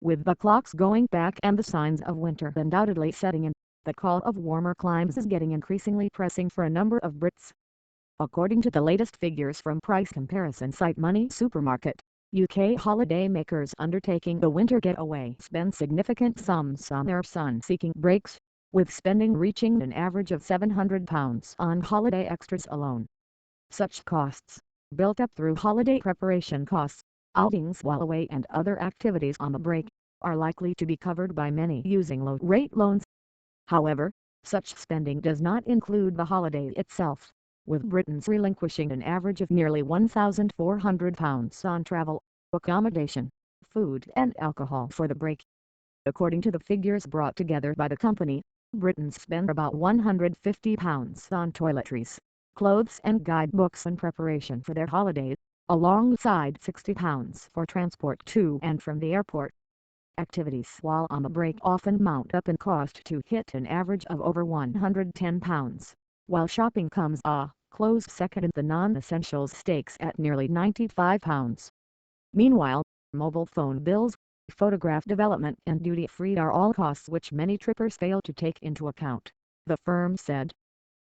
With the clocks going back and the signs of winter undoubtedly setting in, the call of warmer climes is getting increasingly pressing for a number of Brits. According to the latest figures from price comparison site Money Supermarket, UK holidaymakers undertaking the winter getaway spend significant sums on their sun-seeking breaks, with spending reaching an average of £700 on holiday extras alone. Such costs, built up through holiday preparation costs, outings while away and other activities on the break, are likely to be covered by many using low-rate loans. However, such spending does not include the holiday itself, with Britons relinquishing an average of nearly £1,400 on travel, accommodation, food and alcohol for the break. According to the figures brought together by the company, Britons spend about £150 on toiletries, clothes and guidebooks in preparation for their holidays, alongside £60 for transport to and from the airport. Activities while on the break often mount up in cost to hit an average of over £110, while shopping comes a close second in the non-essentials stakes at nearly £95. Meanwhile, mobile phone bills, photograph development and duty-free are all costs which many trippers fail to take into account, the firm said.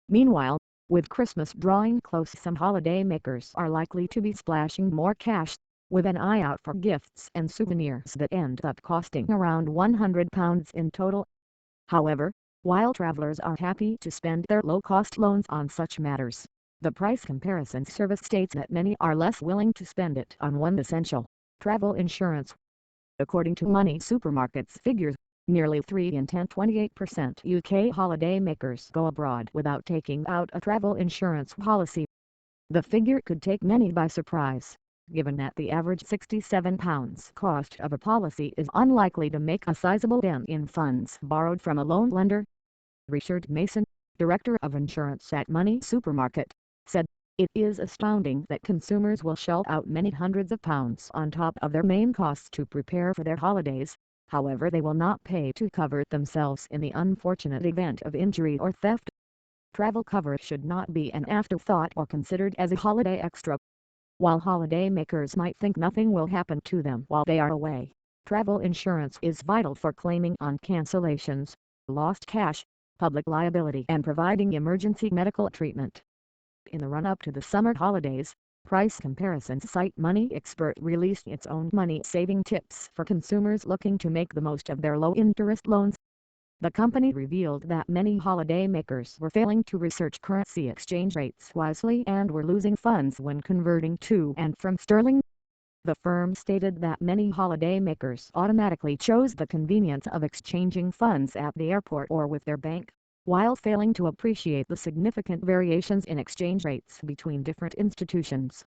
Meanwhile, with Christmas drawing close, some holidaymakers are likely to be splashing more cash, with an eye out for gifts and souvenirs that end up costing around £100 in total. However, while travelers are happy to spend their low-cost loans on such matters, the price comparison service states that many are less willing to spend it on one essential, travel insurance. According to Money Supermarket's figures, nearly 3 in 10 (28%) UK holidaymakers go abroad without taking out a travel insurance policy. The figure could take many by surprise, given that the average £67 cost of a policy is unlikely to make a sizable dent in funds borrowed from a loan lender. Richard Mason, Director of Insurance at Money Supermarket, said, "It is astounding that consumers will shell out many hundreds of pounds on top of their main costs to prepare for their holidays, however they will not pay to cover themselves in the unfortunate event of injury or theft. Travel cover should not be an afterthought or considered as a holiday extra. While holidaymakers might think nothing will happen to them while they are away, travel insurance is vital for claiming on cancellations, lost cash, public liability and providing emergency medical treatment." In the run-up to the summer holidays, price comparison site Money Expert released its own money-saving tips for consumers looking to make the most of their low-interest loans. The company revealed that many holidaymakers were failing to research currency exchange rates wisely and were losing funds when converting to and from sterling. The firm stated that many holidaymakers automatically chose the convenience of exchanging funds at the airport or with their bank, while failing to appreciate the significant variations in exchange rates between different institutions.